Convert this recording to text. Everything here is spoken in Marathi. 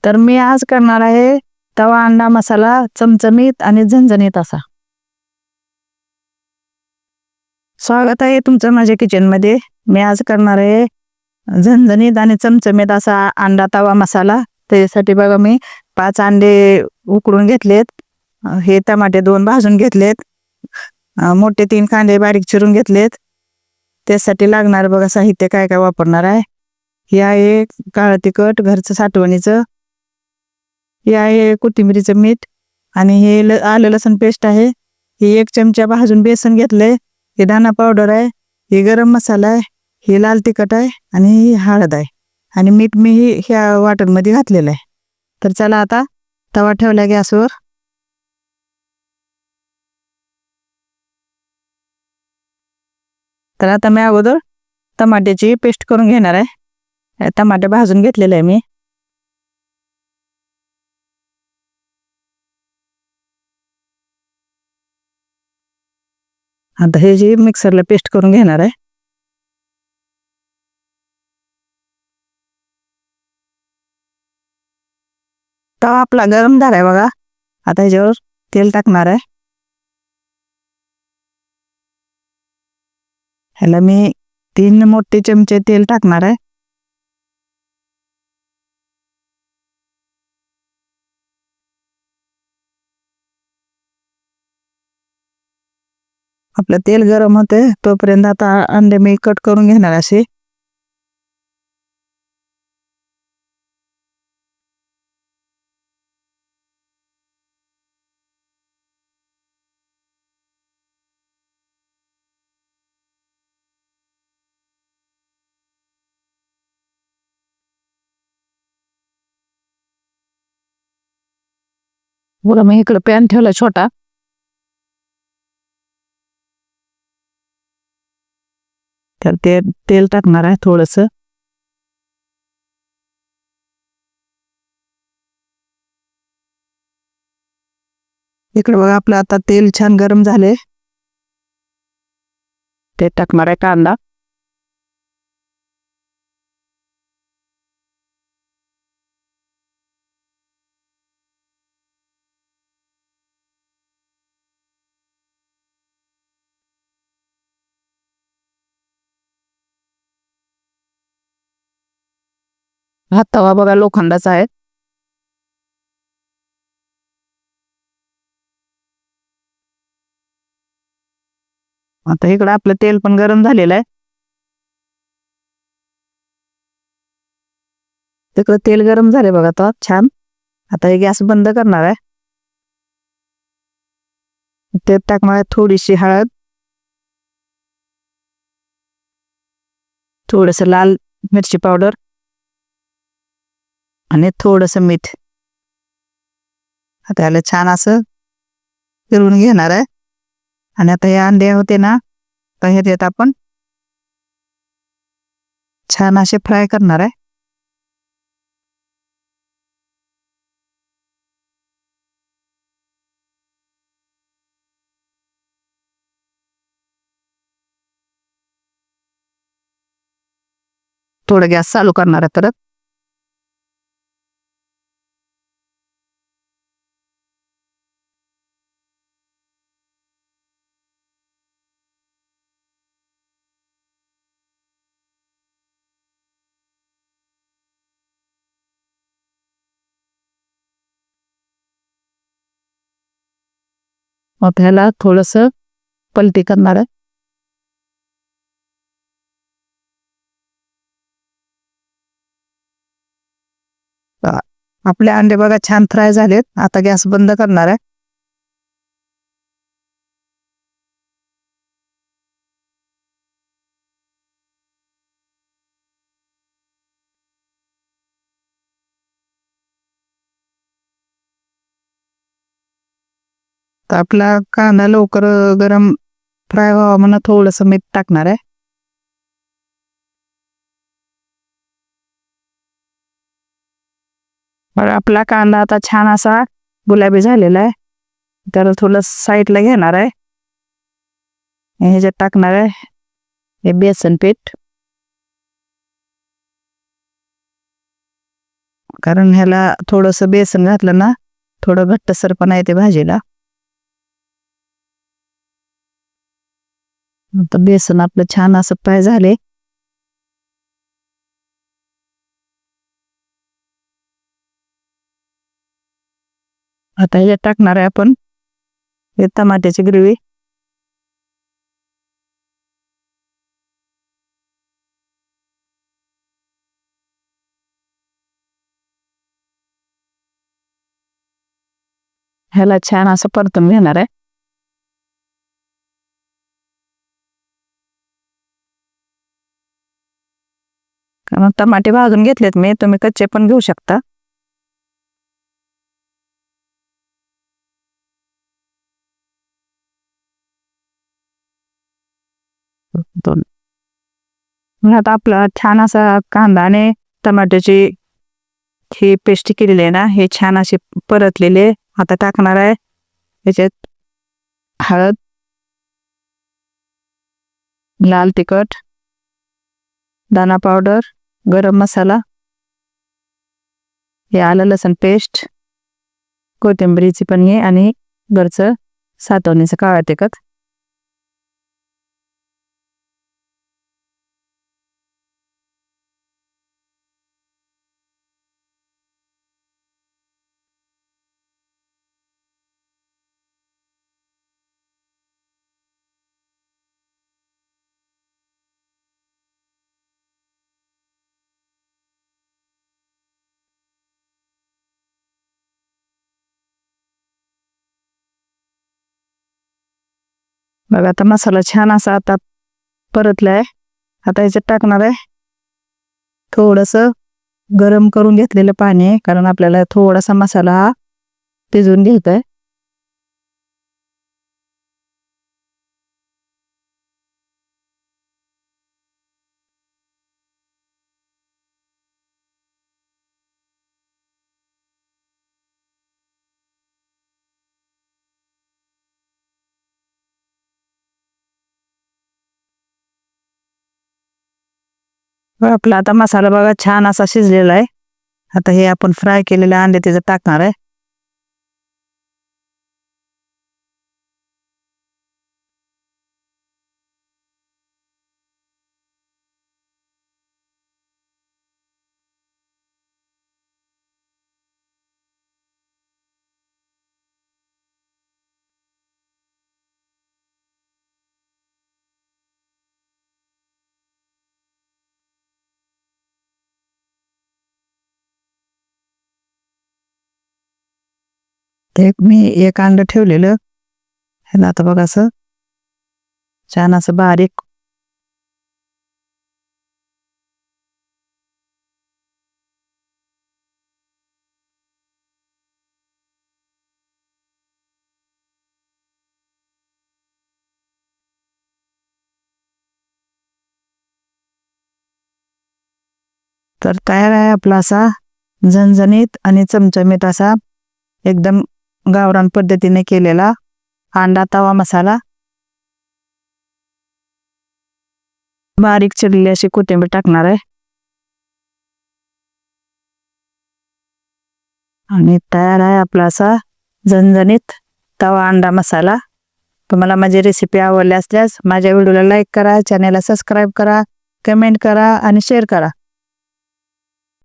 तर मी आज करणार आहे तवा अंडा मसाला चमचमीत आणि झणझणीत असा. स्वागत आहे तुमचं माझ्या किचनमध्ये. मी आज करणार आहे झणझणीत आणि चमचमीत असा अंडा तवा मसाला. त्यासाठी बघा मी 5 अंडे उकडून घेतलेत. हे टमाटे 2 भाजून घेतलेत. मोठे 3 कांदे बारीक चिरून घेतलेत. त्यासाठी लागणार बघा साहित्य काय काय वापरणार आहे. हे आहे काळं तिखट घरचं साठवणीचं. हे आहे कोथिंबीरीचं मीठ आणि हे आलं लसूण पेस्ट आहे. हे 1 चमचा भाजून बेसन घेतलंय. हे धना पावडर आहे. हे गरम मसाला आहे. हे लाल तिखट आहे आणि ही हळद आहे आणि मीठ मी ह्या वाटणमध्ये घातलेलं आहे. तर चला आता तवा ठेवला गॅसवर. तर आता मी अगोदर टमाट्याची पेस्ट करून घेणार आहे. टमाटे भाजून घेतलेले आहे मी. आता हे जी मिक्सरला पेस्ट करून घेणार आहे. तवा आपला गरम झाला आहे बघा. आता ह्याच्यावर तेल टाकणार आहे. ह्याला मी 3 मोठे चमचे तेल टाकणार आहे. आपलं तेल गरम होते तोपर्यंत आता अंडे मी कट करून घेणार असे. बघा मी इकडे पॅन ठेवला छोटा. तर ते तेल टाकणार आहे थोडंसं. इकडे बघा आपलं आता तेल छान गरम झाले. ते टाकणार आहे कांदा. हा तवा बघा लोखंडाचा आहे. आता इकडं आपलं तेल पण गरम झालेलं आहे. तिकडं तेल गरम झाले बघा आता छान. आता हे गॅस बंद करणार आहे. ते टाकणार आहे थोडीशी हळद, थोडंसं लाल मिरची पावडर आणि थोडंसं मीठ. आता याला छान असं फिरवून घेणार आहे. आणि आता हे अंडे होते ना तर ह्याच्यात आपण छान असे फ्राय करणार आहे. थोडं गॅस चालू करणार आहे परत. मग ह्याला थोडंसं पलटी करणार आहे. आपले अंडे बघा छान फ्राय झालेत. आता गॅस बंद करणार आहे. तर आपला कांदा लवकर गरम फ्राय व्हावा म्हणून थोडंसं मीठ टाकणार आहे. आपला कांदा आता छान असा गुलाबी झालेला आहे. तर थोडं साईडला घेणार आहे. ह्याच्यात टाकणार आहे हे बेसन पीठ. कारण ह्याला थोडंसं बेसन घातलं ना थोडं घट्टसरपणा येते भाजीला. आता बेसन आपलं छान असं फ्राय झाले. आता ह्याच्यात टाकणार आहे आपण हे टमाट्याची ग्रेव्ही. ह्याला छान असं परतून घेणार आहे. कारण टमाटे भाजून घेतलेत मी, तुम्ही कच्चे पण घेऊ शकता. दोन आता आपला छान असा कांदा आणि टमाट्याची ही पेस्ट केलेली आहे ना, हे छान असे परतलेले. आता टाकणार आहे याच्यात हळद, लाल तिखट, दाणा पावडर, गरम मसाला, हे आलं लसूण पेस्ट, कोथिंबीरीची पण हे आणि घरचं सातवणीचं काळं तिखट. बघा आता मसाला छान असा आता परतलाय. आता याच्यात टाकणार आहे थोडंसं गरम करून घेतलेलं पाणी, कारण आपल्याला थोडासा मसाला हा शिजवून घ्यायचा आहे. आपला आता मसाला बघा छान असा शिजलेला आहे. आता हे आपण फ्राय केलेले अंडे त्याच्यात टाकणार आहे. ते मी एक अंड ठेवलेलं ह्याला आता बघा असं छान असं बारीक तर तयार आहे आपला असा झणझणीत आणि चमचमीत असा एकदम गावरान पद्धतीने केलेला अंडा तवा मसाला. बारीक चिरलेली अशी कोथिंबीर टाकणार आहे आणि तयार आहे आपला असा झणझणीत तवा अंडा मसाला. तुम्हाला माझी रेसिपी आवडली असल्यास माझ्या व्हिडिओला लाईक करा, चॅनलला सबस्क्राईब करा, कमेंट करा आणि शेअर करा.